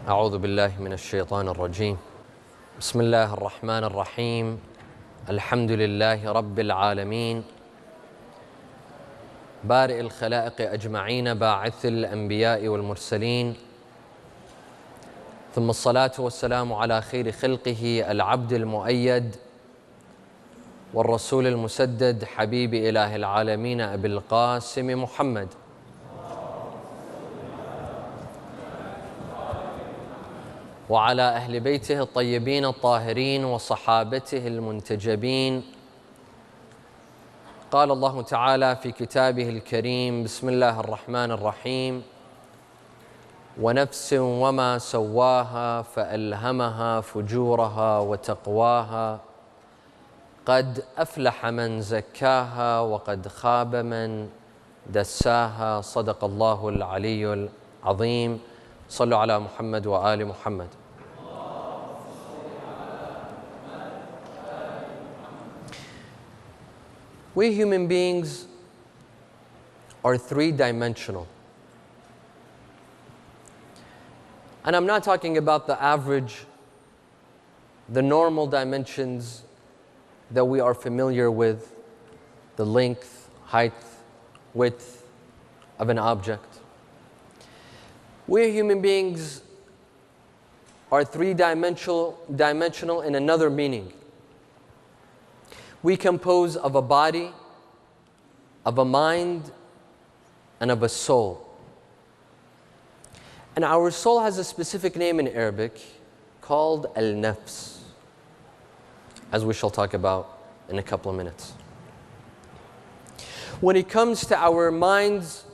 أعوذ بالله من الشيطان الرجيم. بسم الله الرحمن الرحيم. الحمد لله رب العالمين، بارئ الخلائق أجمعين، باعث الأنبياء والمرسلين، ثم الصلاة والسلام على خير خلقه العبد المؤيد والرسول المسدد، حبيب إله العالمين أبي القاسم محمد، وعلى أهل بيته الطيبين الطاهرين وصحابته المنتجبين. قال الله تعالى في كتابه الكريم: بسم الله الرحمن الرحيم: ونفس وما سواها فألهمها فجورها وتقواها، قد أفلح من زكاها وقد خاب من دساها. صدق الله العلي العظيم. صلوا على محمد وآل محمد. We human beings are three-dimensional. And I'm not talking about the average, the normal dimensions that we are familiar with, the length, height, width of an object. We human beings are three-dimensional in another meaning. We compose of a body, of a mind, and of a soul. And our soul has a specific name in Arabic called Al-Nafs, as we shall talk about in a couple of minutes. When it comes to our minds,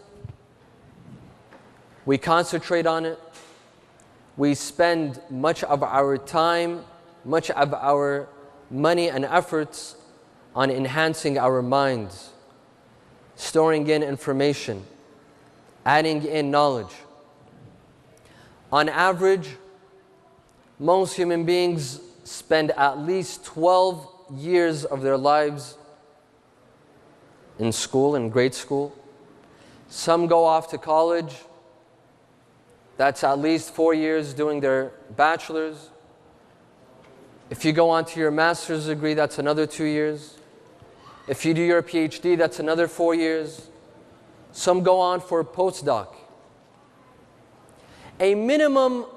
we concentrate on it. We spend much of our time, much of our money and efforts on enhancing our minds, storing in information, adding in knowledge. On average, most human beings spend at least 12 years of their lives in school, in grade school. Some go off to college. That's at least 4 years doing their bachelor's. If you go on to your master's degree, that's another 2 years. If you do your PhD, that's another 4 years. Some go on for a postdoc. A minimum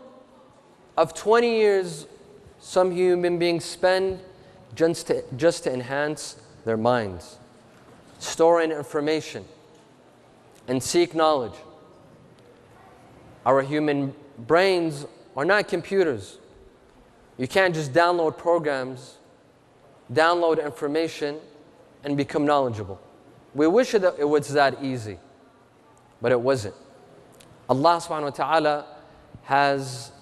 of 20 years some human beings spend just to enhance their minds, store in information, and seek knowledge. Our human brains are not computers. You can't just download programs, download information, and become knowledgeable. We wish that it was that easy, but it wasn't. Allah subhanahu wa ta'ala has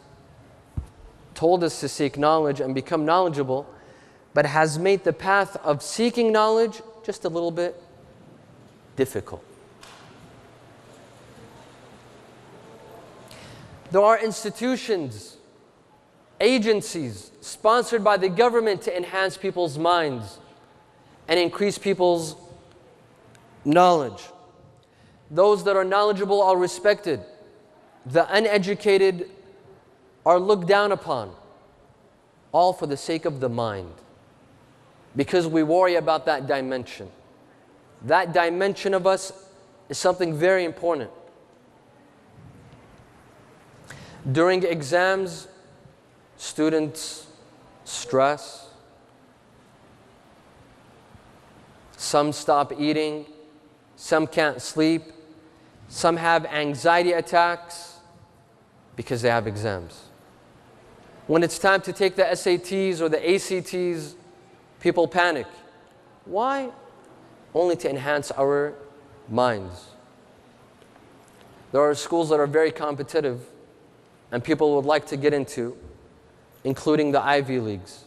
told us to seek knowledge and become knowledgeable, but has made the path of seeking knowledge just a little bit difficult. There are institutions, agencies sponsored by the government to enhance people's minds and increase people's knowledge. Those that are knowledgeable are respected. The uneducated are looked down upon, all for the sake of the mind, because we worry about that dimension. That dimension of us is something very important. During exams, students stress. Some stop eating. Some can't sleep. Some have anxiety attacks because they have exams. When it's time to take the SATs or the ACTs, people panic. Why? Only to enhance our minds. There are schools that are very competitive and people would like to get into, including the Ivy Leagues.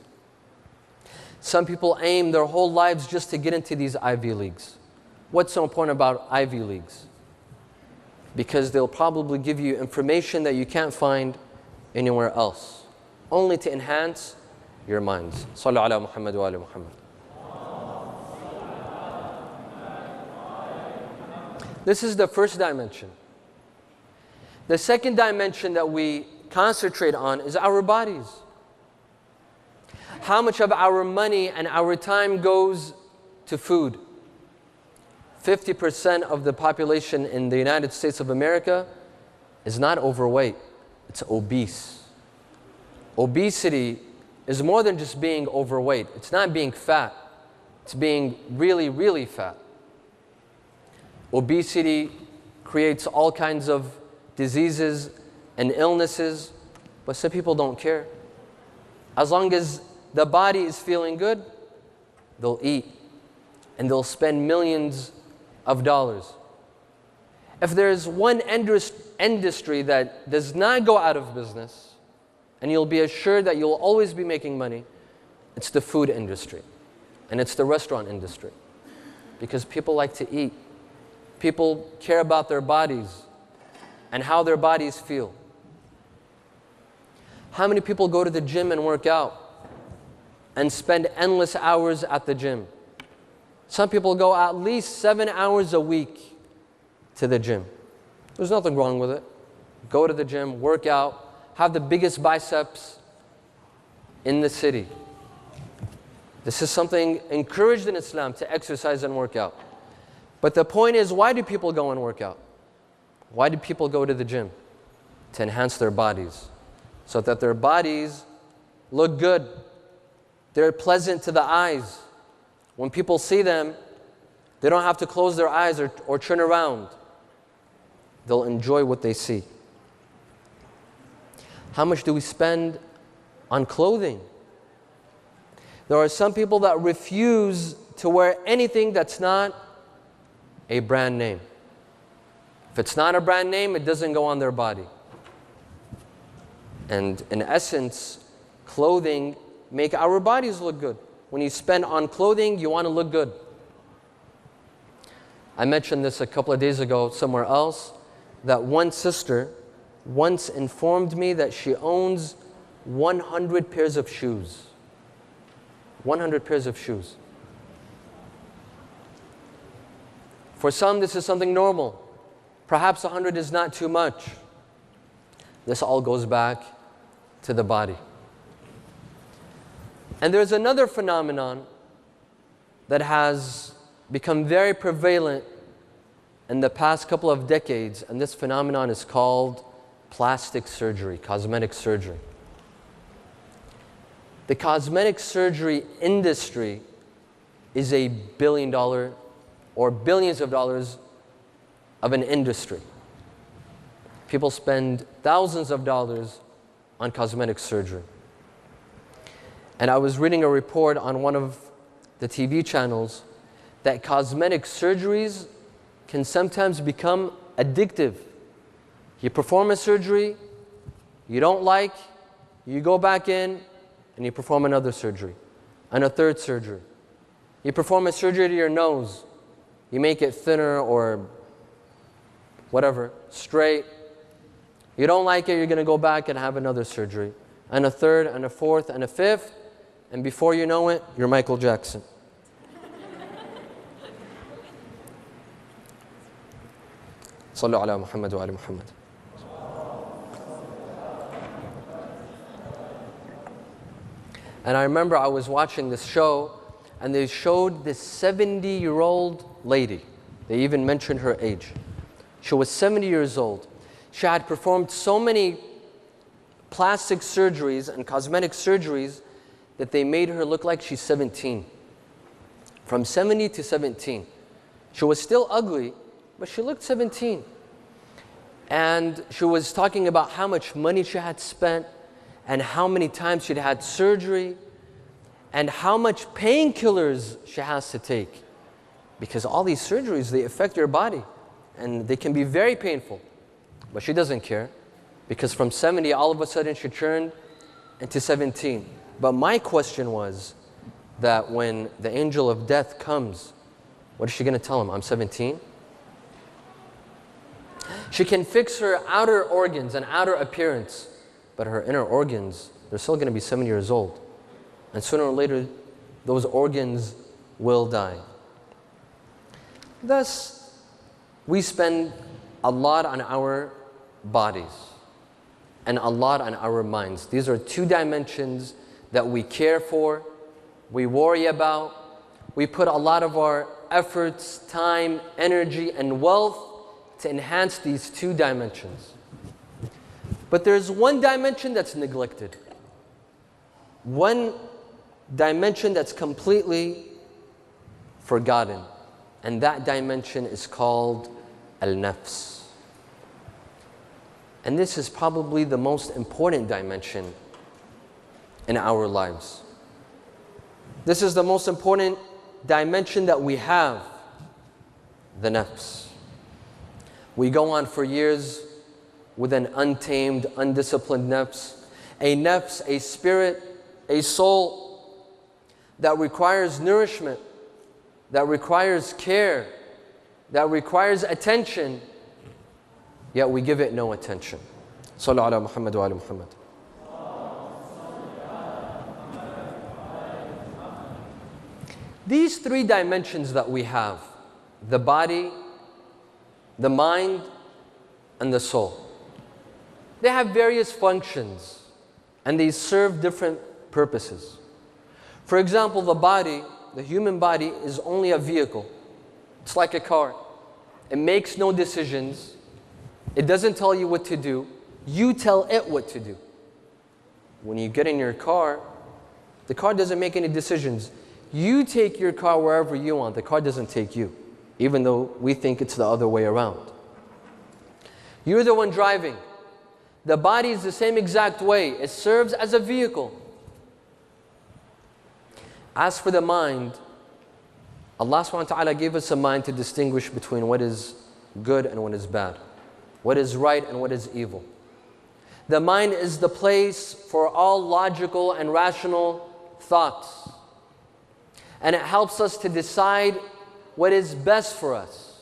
Some people aim their whole lives just to get into these Ivy Leagues. What's so important about Ivy Leagues? Because they'll probably give you information that you can't find anywhere else, only to enhance your minds. Sallu ala Muhammad wa ala Muhammad. This is the first dimension. The second dimension that we concentrate on is our bodies. How much of our money and our time goes to food? 50% of the population in the United States of America is not overweight, it's obese. Obesity is more than just being overweight. It's not being fat, it's being really, really fat. Obesity creates all kinds of diseases and illnesses, but some people don't care. As long as the body is feeling good, they'll eat and they'll spend millions of dollars. If there's one industry that does not go out of business, and you'll be assured that you'll always be making money, it's the food industry. And it's the restaurant industry. Because people like to eat. People care about their bodies and how their bodies feel. How many people go to the gym and work out and spend endless hours at the gym? Some people go at least 7 hours a week to the gym. There's nothing wrong with it. Go to the gym, work out, have the biggest biceps in the city. This is something encouraged in Islam, to exercise and work out. But the point is, why do people go and work out? Why do people go to the gym? To enhance their bodies, so that their bodies look good. They're pleasant to the eyes. When people see them, they don't have to close their eyes or turn around. They'll enjoy what they see. How much do we spend on clothing? There are some people that refuse to wear anything that's not a brand name. If it's not a brand name, it doesn't go on their body. And in essence, clothing make our bodies look good. When you spend on clothing, you want to look good. I mentioned this a couple of days ago somewhere else, that one sister once informed me that she owns 100 pairs of shoes. 100 pairs of shoes. For some, this is something normal. Perhaps 100 is not too much. This all goes back to the body. And there's another phenomenon that has become very prevalent in the past couple of decades, and this phenomenon is called plastic surgery, cosmetic surgery. The cosmetic surgery industry is a billion-dollar or billions of dollars of an industry. People spend thousands of dollars on cosmetic surgery. And I was reading a report on one of the TV channels that cosmetic surgeries can sometimes become addictive. You perform a surgery you don't like, you go back in and you perform another surgery and a third surgery. You perform a surgery to your nose, you make it thinner or whatever, straight. You don't like it, you're going to go back and have another surgery, and a third, and a fourth, and a fifth, and before you know it, you're Michael Jackson. صلوا على محمد وآل محمد. And I remember I was watching this show, and they showed this 70-year-old lady. They even mentioned her age. She was 70 years old. She had performed so many plastic surgeries and cosmetic surgeries that they made her look like she's 17. From 70 to 17. She was still ugly, but she looked 17. And she was talking about how much money she had spent and how many times she'd had surgery and how much painkillers she has to take. Because all these surgeries, they affect your body and they can be very painful. But she doesn't care, because from 70, all of a sudden she turned into 17. But my question was that when the angel of death comes, what is she going to tell him? I'm 17? She can fix her outer organs and outer appearance, but her inner organs, they're still going to be 7 years old. And sooner or later, those organs will die. Thus, we spend a lot on our bodies. and Allah on our minds. These are two dimensions that we care for, we worry about, we put a lot of our efforts, time, energy, and wealth to enhance these two dimensions. But there's one dimension that's neglected. One dimension that's completely forgotten. And that dimension is called Al-Nafs. And this is probably the most important dimension in our lives. This is the most important dimension that we have, the Nafs. We go on for years with an untamed, undisciplined Nafs. A Nafs, a spirit, a soul that requires nourishment, that requires care, that requires attention, yet we give it no attention. Sallu ala Muhammad wa ala Muhammad. These three dimensions that we have, the body, the mind, and the soul, they have various functions and they serve different purposes. For example, the body, the human body, is only a vehicle. It's like a car. It makes no decisions. It doesn't tell you what to do. You tell it what to do. When you get in your car, the car doesn't make any decisions. You take your car wherever you want. The car doesn't take you, even though we think it's the other way around. You're the one driving. The body is the same exact way. It serves as a vehicle. As for the mind, Allah subhanahu wa ta'ala gave us a mind to distinguish between what is good and what is bad, what is right and what is evil. The mind is the place for all logical and rational thoughts. And it helps us to decide what is best for us.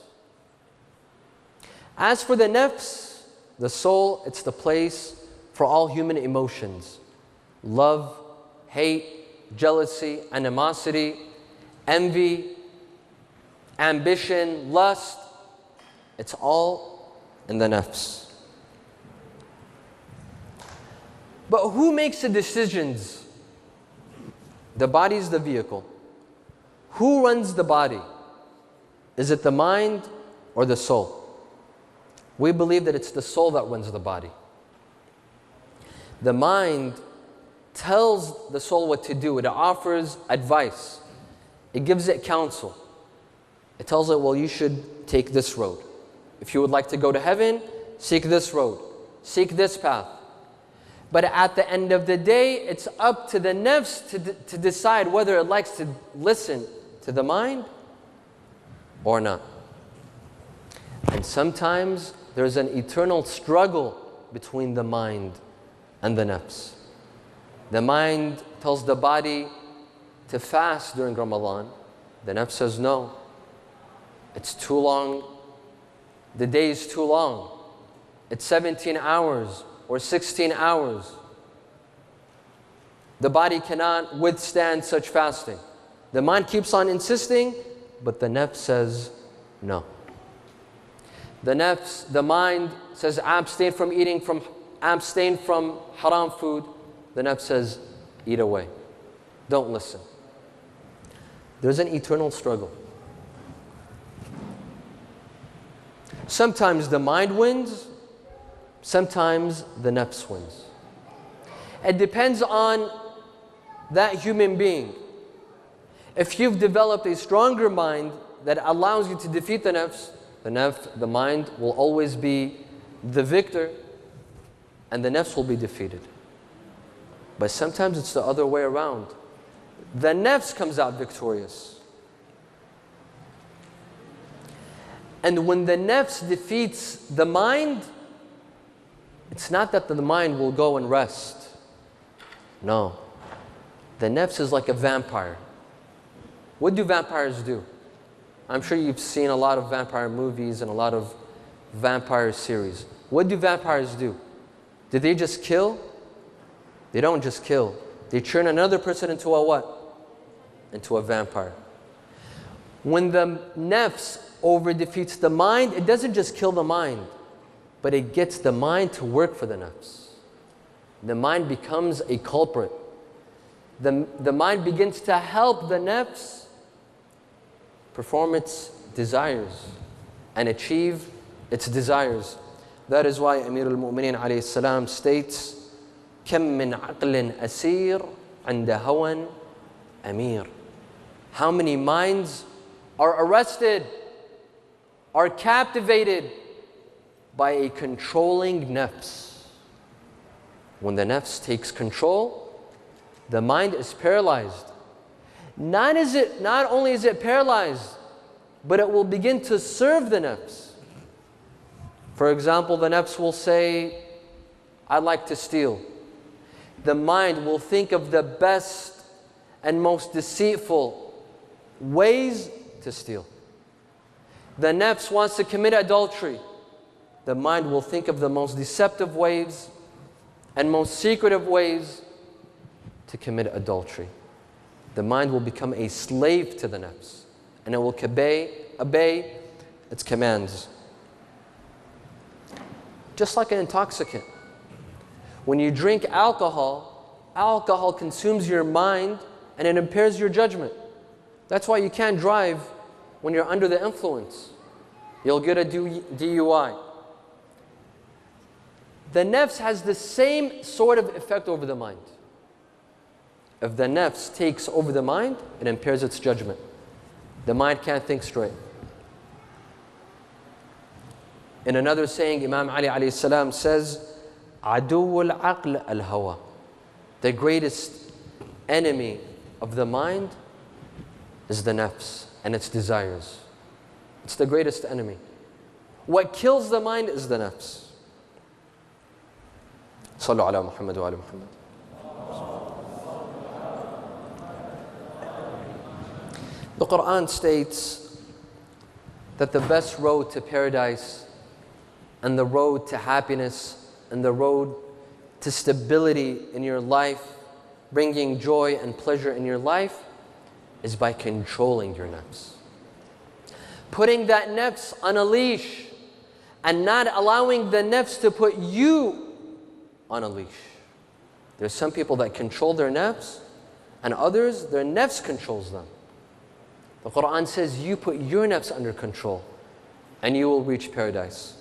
As for the nafs, the soul, it's the place for all human emotions. Love, hate, jealousy, animosity, envy, ambition, lust. It's all in the nafs. But who makes the decisions? The body is the vehicle. Who runs the body? Is it the mind or the soul? We believe that it's the soul that runs the body. The mind tells the soul what to do. It offers advice. It gives it counsel. It tells it, well, you should take this road. If you would like to go to heaven, seek this road. Seek this path. But at the end of the day, it's up to the nafs to decide whether it likes to listen to the mind or not. And sometimes there's an eternal struggle between the mind and the nafs. The mind tells the body to fast during Ramadan. The nafs says no. It's too long. The day is too long. It's 17 hours or 16 hours. The body cannot withstand such fasting. The mind keeps on insisting, but the nafs says no. The nafs, the mind says abstain from haram food. The nafs says eat away. Don't listen. There's an eternal struggle. Sometimes the mind wins, sometimes the nafs wins. It depends on that human being. If you've developed a stronger mind that allows you to defeat the nafs, the mind will always be the victor and the nafs will be defeated. But sometimes it's the other way around. The nafs comes out victorious. And when the nafs defeats the mind, it's not that the mind will go and rest. No. The nafs is like a vampire. What do vampires do? I'm sure you've seen a lot of vampire movies and a lot of vampire series. What do vampires do? Do they just kill? They don't just kill. They turn another person into a what? Into a vampire. When the nafs over defeats the mind, it doesn't just kill the mind, but it gets the mind to work for the nafs. the mind becomes a culprit. The mind begins to help the nafs perform its desires and achieve its desires. That is why Amir al-Mu'mineen alayhi salam states, كَم مِّن عَقْلٍ أَسِيرٍ عَنْدَ هَوًى أَمِيرٍ. How many minds are arrested, are captivated by a controlling nafs. When the nafs takes control, the mind is paralyzed. Not only is it paralyzed, but it will begin to serve the nafs. For example, the nafs will say, I'd like to steal. The mind will think of the best and most deceitful ways to steal. The nafs wants to commit adultery. The mind will think of the most deceptive ways and most secretive ways to commit adultery. The mind will become a slave to the nafs, and it will obey its commands. Just like an intoxicant. When you drink alcohol, alcohol consumes your mind and it impairs your judgment. That's why you can't drive when you're under the influence. You'll get a DUI. The nafs has the same sort of effect over the mind. If the nafs takes over the mind, it impairs its judgment. The mind can't think straight. In another saying, Imam Ali alayhi salam says, عَدُوُّ الْعَقْلِ الْهَوَى. The greatest enemy of the mind is the nafs and its desires. It's the greatest enemy. What kills the mind is the nafs. صلوا على محمد وآل محمد. The Quran states that the best road to paradise and the road to happiness and the road to stability in your life, bringing joy and pleasure in your life, is by controlling your nafs. Putting that nafs on a leash and not allowing the nafs to put you on a leash. There's some people that control their nafs, and others, their nafs controls them. The Quran says you put your nafs under control and you will reach paradise.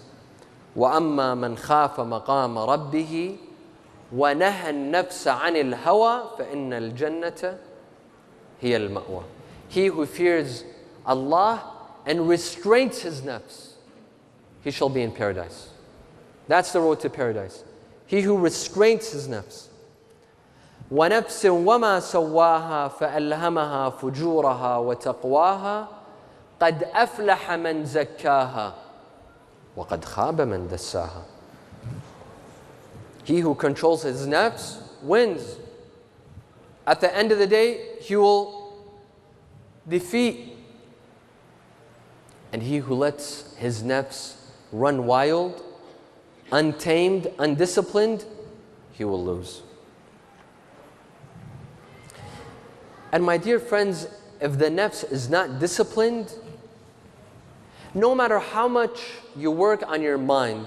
وَأَمَّا مَنْ خَافَ مَقَامَ رَبِّهِ وَنَهَى النَّفْسَ عَنِ الْهَوَى فَإِنَّ الْجَنَّةَ هِيَ الْمَأْوَى. He who fears Allah and restrains his nafs, he shall be in paradise. That's the road to paradise. He who restrains his nafs. وَنَفْسٍ وَمَا سَوَّاهَا فَأَلْهَمَهَا فُجُورَهَا وَتَقْوَاهَا قَدْ أَفْلَحَ مَنْ زَكَّاهَا وَقَدْ خَابَ مَنْ دَسَّاهَا. He who controls his nafs wins. At the end of the day, he will defeat. And he who lets his nafs run wild, untamed, undisciplined, he will lose. And my dear friends, if the nafs is not disciplined, no matter how much you work on your mind,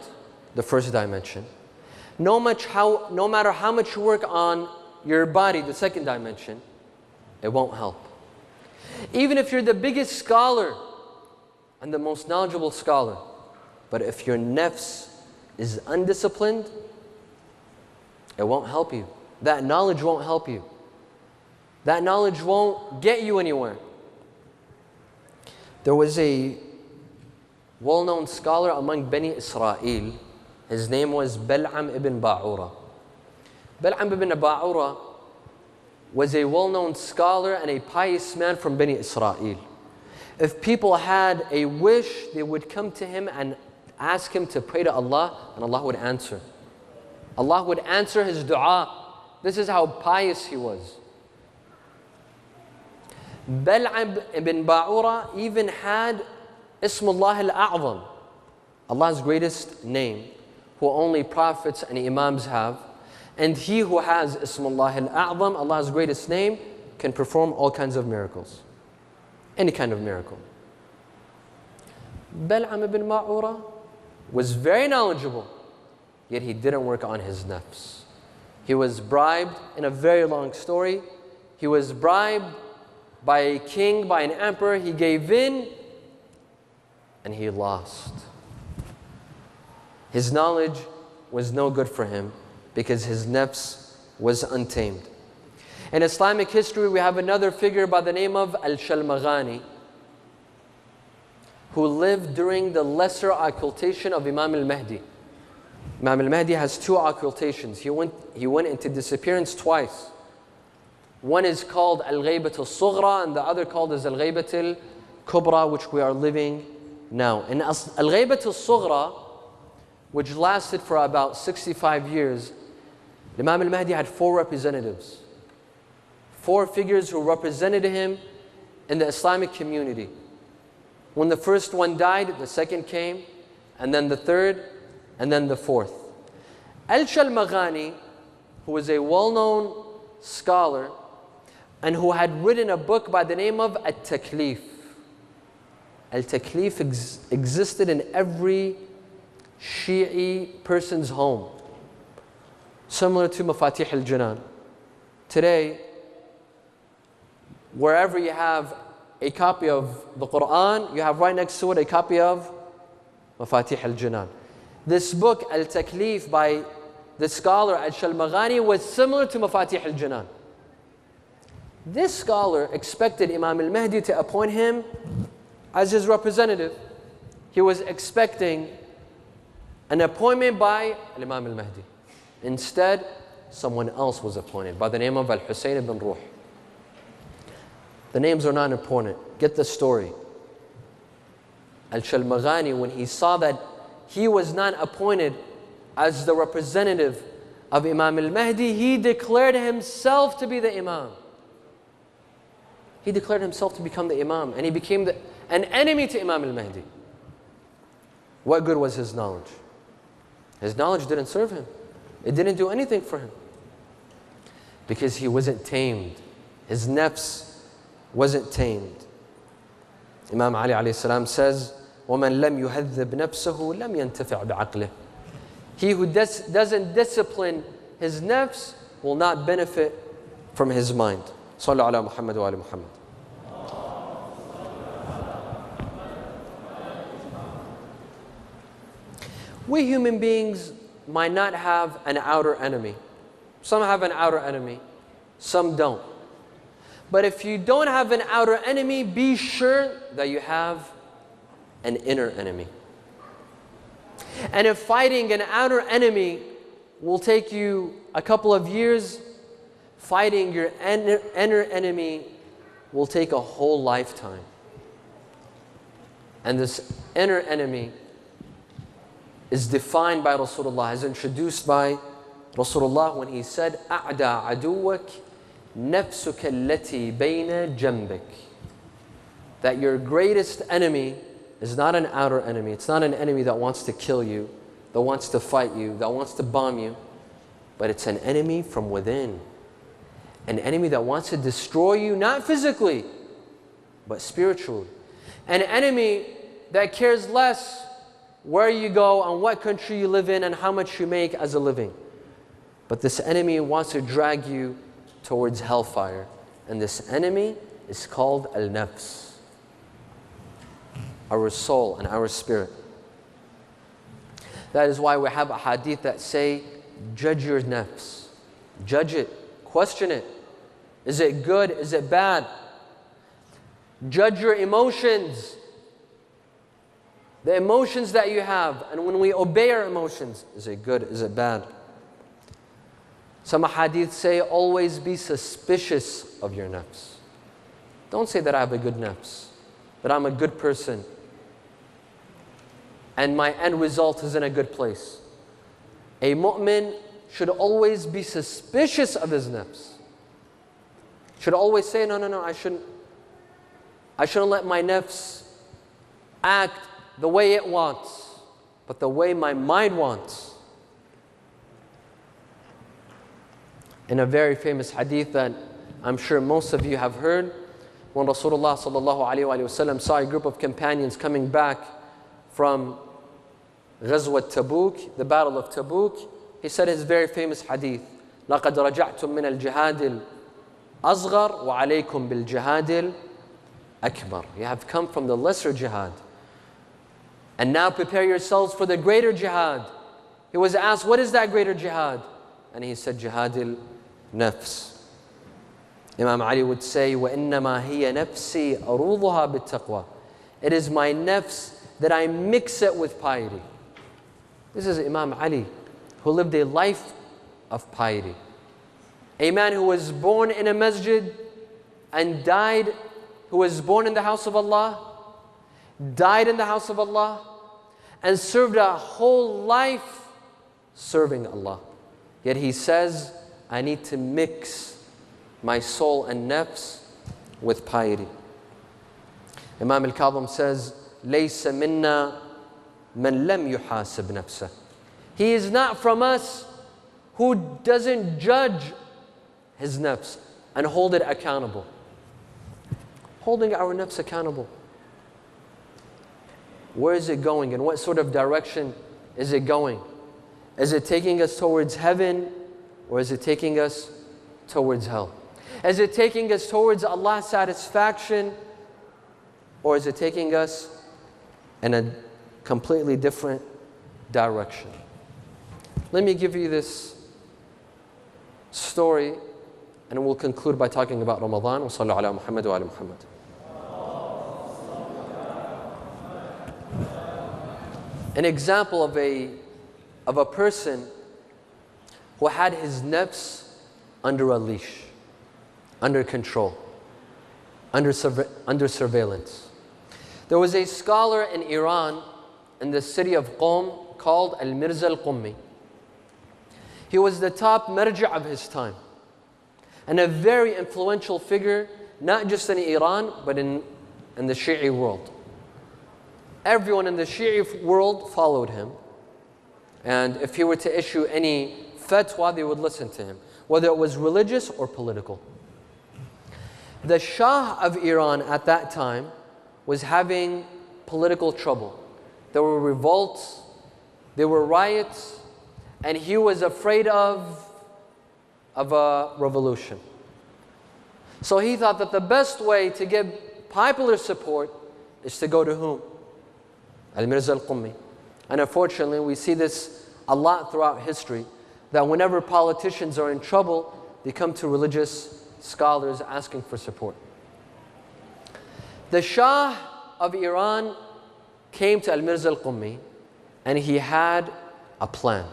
the first dimension, no matter how much you work on your body, the second dimension, it won't help. Even if you're the biggest scholar and the most knowledgeable scholar, but if your nafs is undisciplined, it won't help you. That knowledge won't help you. That knowledge won't get you anywhere. There was a well-known scholar among Bani Israel. His name was Bal'am ibn Ba'ura. Bal'am ibn Ba'ura was a well-known scholar and a pious man from Bani Israel. If people had a wish, they would come to him and ask him to pray to Allah, and Allah would answer. Allah would answer his dua. This is how pious he was. Bal'am ibn Ba'ura even had Ismullah al-A'zam, Allah's greatest name, who only prophets and imams have. And he who has Ismullah al-A'zam, Allah's greatest name, can perform all kinds of miracles. Any kind of miracle. Bal'am ibn Ba'ura was very knowledgeable, yet he didn't work on his nafs. He was bribed, in a very long story, he was bribed by a king, by an emperor. He gave in and he lost. His knowledge was no good for him because his nafs was untamed. In Islamic history, we have another figure by the name of Al-Shalmaghani, who lived during the lesser occultation of Imam al-Mahdi. Imam al-Mahdi has two occultations. He went into disappearance twice. One is called Al-Ghaybat al-Sughra, and the other called as Al-Ghaybat al-Kubra, which we are living now. In Al-Ghaybat al-Sughra, which lasted for about 65 years, Imam al-Mahdi had 4 representatives. 4 figures who represented him in the Islamic community. When the first one died, the second came, and then the third, and then the fourth. Al-Shalmaghani, who was a well-known scholar and who had written a book by the name of At-Taklif. Al-Taklif existed in every Shi'i person's home, similar to Mafatih al-Jinan. Today, wherever you have a copy of the Quran, you have right next to it a copy of Mafatih al-Jinan. This book, Al-Taklif, by the scholar Al-Shalmaghani, was similar to Mafatih al-Jinan. This scholar expected Imam al-Mahdi to appoint him as his representative. He was expecting an appointment by Imam al-Mahdi. Instead, someone else was appointed by the name of Al-Hossein ibn Ruh. The names are not important. Get the story. Al-Shalmaghani, when he saw that he was not appointed as the representative of Imam al-Mahdi, he declared himself to be the Imam. He declared himself to become the Imam, and he became an enemy to Imam al-Mahdi. What good was his knowledge? His knowledge didn't serve him. It didn't do anything for him. Because he wasn't tamed. His nafs wasn't tamed. Imam Ali alayhi salam says, وَمَنْ لَمْ يُهَذِّبْ نَفْسَهُ لَمْ يَنْتَفِعْ بِعَقْلِهِ. He who doesn't discipline his nafs will not benefit from his mind. Sallu ala Muhammad wa ala Muhammad. We human beings might not have an outer enemy. Some have an outer enemy, some don't. But if you don't have an outer enemy, be sure that you have an inner enemy. And if fighting an outer enemy will take you a couple of years, fighting your inner enemy will take a whole lifetime. And this inner enemy is defined by Rasulullah, is introduced by Rasulullah when he said, أَعْدَى عَدُوَّكِ نَفْسُكَ الَّتِي بَيْنَ جَنْبِكَ. That your greatest enemy is not an outer enemy. It's not an enemy that wants to kill you, that wants to fight you, that wants to bomb you. But it's an enemy from within. An enemy that wants to destroy you, not physically, but spiritually. An enemy that cares less where you go and what country you live in and how much you make as a living. But this enemy wants to drag you towards hellfire. And this enemy is called Al-Nafs, our soul and our spirit. That is why we have a hadith that say, judge your nafs. Judge it. Question it. Is it good? Is it bad? Judge your emotions. The emotions that you have. And when we obey our emotions, is it good? Is it bad? Some hadith say, always be suspicious of your nafs. Don't say that I have a good nafs, that I'm a good person, and my end result is in a good place. A mu'min should always be suspicious of his nafs. Should always say, no, I shouldn't let my nafs act the way it wants, but the way my mind wants. In a very famous hadith that I'm sure most of you have heard, when Rasulullah sallallahu alaihi wasallam saw a group of companions coming back from Ghazwat Tabuk, the Battle of Tabuk, he said his very famous hadith, لَقَدْ رَجَعْتُم مِّنَ الْجِهَادِ الْأَصْغَرِ وَعَلَيْكُمْ بِالْجِهَادِ الْأَكْبَرِ. You have come from the lesser jihad. And now prepare yourselves for the greater jihad. He was asked, what is that greater jihad? And he said, jihad al-nafs. Imam Ali would say, وَإِنَّمَا هِيَ نَفْسِي أَرُوضُهَا بِالتَّقْوَى. It is my nafs that I mix it with piety. This is Imam Ali, who lived a life of piety. A man who was born in a masjid and died, who was born in the house of Allah, died in the house of Allah, and served a whole life serving Allah. Yet he says, I need to mix my soul and nafs with piety. Imam Al-Qazwini says, لَيْسَ مِنَّا مَنْ لَمْ يُحَاسِبْ نَفْسَهُ. He is not from us who doesn't judge his nafs and hold it accountable. Holding our nafs accountable. Where is it going? In what sort of direction is it going? Is it taking us towards heaven, or is it taking us towards hell? Is it taking us towards Allah's satisfaction, or is it taking us in a completely different direction? Let me give you this story, and we'll conclude by talking about Ramadan. وصلوا على محمد وعلى محمد. An example of a person who had his nafs under a leash, under control, under surveillance. There was a scholar in Iran, in the city of Qom, called Al-Mirza Al-Qummi. He was the top marja' of his time, and a very influential figure, not just in Iran, but in the Shi'i world. Everyone in the Shi'i world followed him. And if he were to issue any fatwa, they would listen to him, whether it was religious or political. The Shah of Iran at that time was having political trouble. There were revolts, there were riots, and he was afraid of a revolution. So he thought that the best way to get popular support is to go to whom? Al-Mirza Al-Qummi. And unfortunately, we see this a lot throughout history, that whenever politicians are in trouble, they come to religious scholars asking for support. The Shah of Iran came to Al-Mirza Al-Qummi, and he had a plan.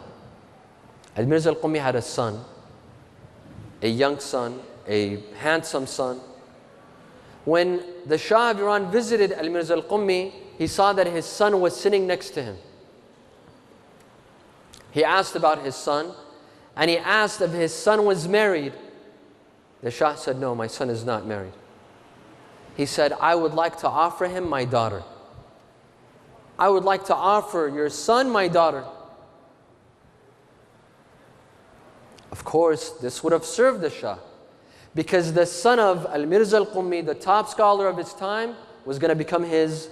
Al-Mirza Al-Qummi had a son, a young son, a handsome son. When the Shah of Iran visited Al-Mirza Al-Qummi, he saw that his son was sitting next to him. He asked about his son, and he asked if his son was married. The Shah said, no, my son is not married. He said, I would like to offer him my daughter. I would like to offer your son my daughter. Of course, this would have served the Shah, because the son of Al-Mirza Al-Qummi, the top scholar of his time, was going to become his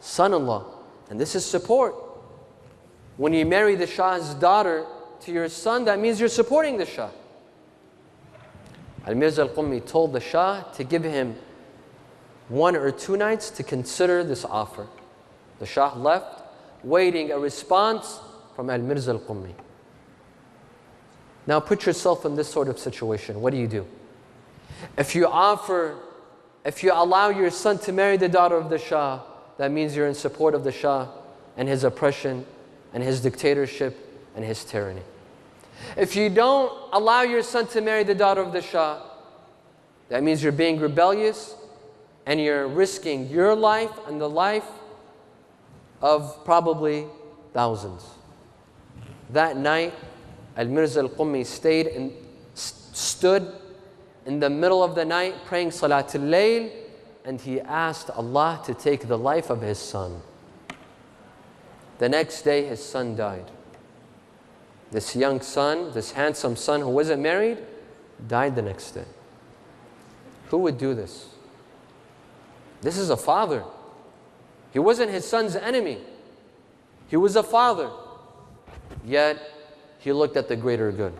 son-in-law. And this is support. When you marry the Shah's daughter to your son, that means you're supporting the Shah. Al-Mirza Al-Qummi told the Shah to give him 1 or 2 nights to consider this offer. The Shah left, waiting a response from Al-Mirza Al-Qummi. Now put yourself in this sort of situation. What do you do? If you allow your son to marry the daughter of the Shah, that means you're in support of the Shah and his oppression and his dictatorship and his tyranny. If you don't allow your son to marry the daughter of the Shah, that means you're being rebellious and you're risking your life and the life of probably thousands. That night, Al-Mirza Al-Qummi stood in the middle of the night praying Salatul Layl, and he asked Allah to take the life of his son. The next day, his son died. This young son, this handsome son who wasn't married, died the next day. Who would do this? This is a father. He wasn't his son's enemy. He was a father. Yet, he looked at the greater good.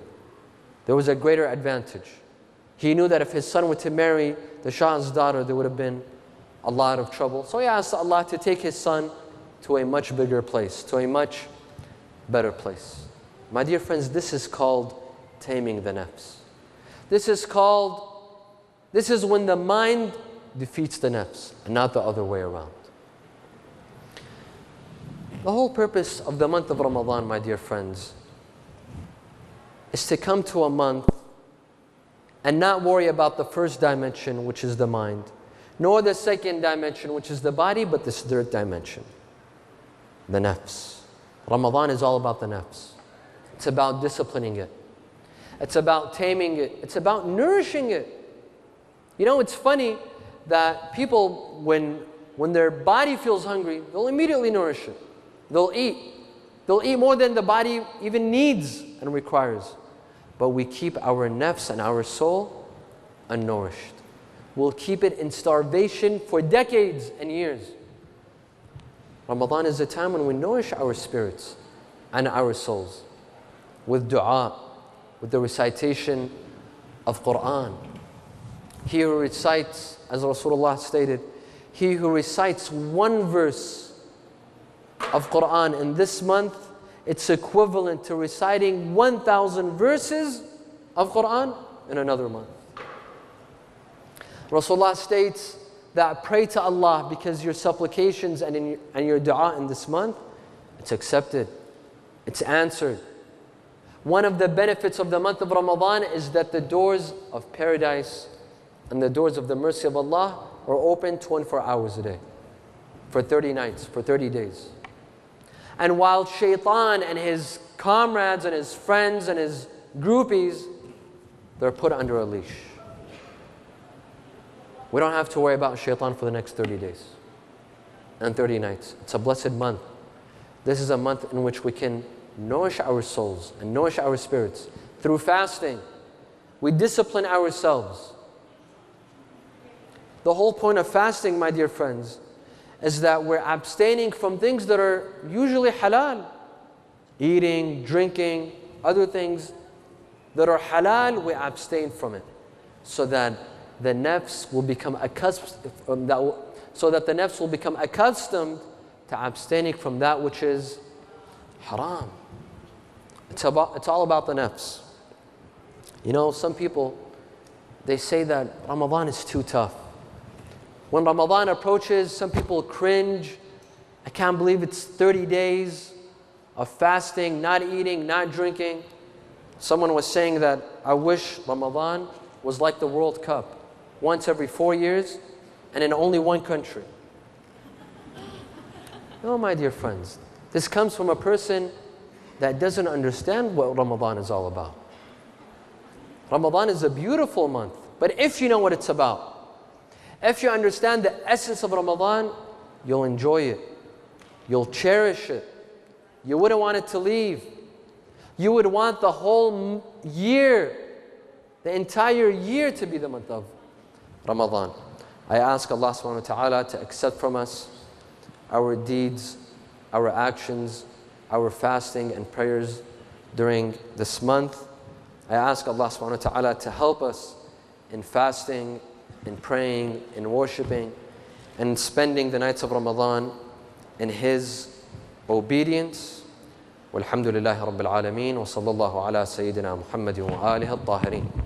there was a greater advantage. He knew that if his son were to marry the Shah's daughter, there would have been a lot of trouble. So he asked Allah to take his son to a much bigger place, to a much better place. My dear friends, this is called taming the nafs. This is when the mind defeats the nafs, and not the other way around. The whole purpose of the month of Ramadan, my dear friends, is to come to a month and not worry about the first dimension, which is the mind, nor the second dimension, which is the body, but this third dimension, the nafs. Ramadan is all about the nafs. It's about disciplining it. It's about taming it. It's about nourishing it. You know, it's funny that people, when their body feels hungry, they'll immediately nourish it. They'll eat. They'll eat more than the body even needs and requires. But we keep our nafs and our soul unnourished. We'll keep it in starvation for decades and years. Ramadan is a time when we nourish our spirits and our souls with dua, with the recitation of Quran. He who recites, as Rasulullah stated, he who recites one verse of Quran in this month, it's equivalent to reciting 1,000 verses of Quran in another month. Rasulullah states that pray to Allah because your supplications and your dua in this month, it's accepted, it's answered. One of the benefits of the month of Ramadan is that the doors of paradise and the doors of the mercy of Allah are open 24 hours a day for 30 nights, for 30 days. And while shaitan and his comrades and his friends and his groupies, they're put under a leash. We don't have to worry about shaitan for the next 30 days and 30 nights. It's a blessed month. This is a month in which we can nourish our souls and nourish our spirits through fasting. We discipline ourselves. The whole point of fasting, my dear friends, is that we're abstaining from things that are usually halal. Eating, drinking, other things that are halal, we abstain from it. So that the nafs will become accustomed, to abstaining from that which is haram. It's all about the nafs. You know, some people, they say that Ramadan is too tough. When Ramadan approaches, some people cringe. I can't believe it's 30 days of fasting, not eating, not drinking. Someone was saying that, I wish Ramadan was like the World Cup, once every 4 years and in only one country. No, my dear friends, this comes from a person that doesn't understand what Ramadan is all about. Ramadan is a beautiful month, but if you know what it's about, if you understand the essence of Ramadan, you'll enjoy it. You'll cherish it. You wouldn't want it to leave. You would want the whole year, the entire year to be the month of Ramadan. I ask Allah subhanahu wa ta'ala to accept from us our deeds, our actions, our fasting and prayers during this month. I ask Allah subhanahu wa ta'ala to help us in fasting, in praying, in worshiping, and spending the nights of Ramadan in His obedience. Walhamdulillahi Rabbil Alameen wa sallallahu ala Sayyidina Muhammadin wa alihi al-Tahirin.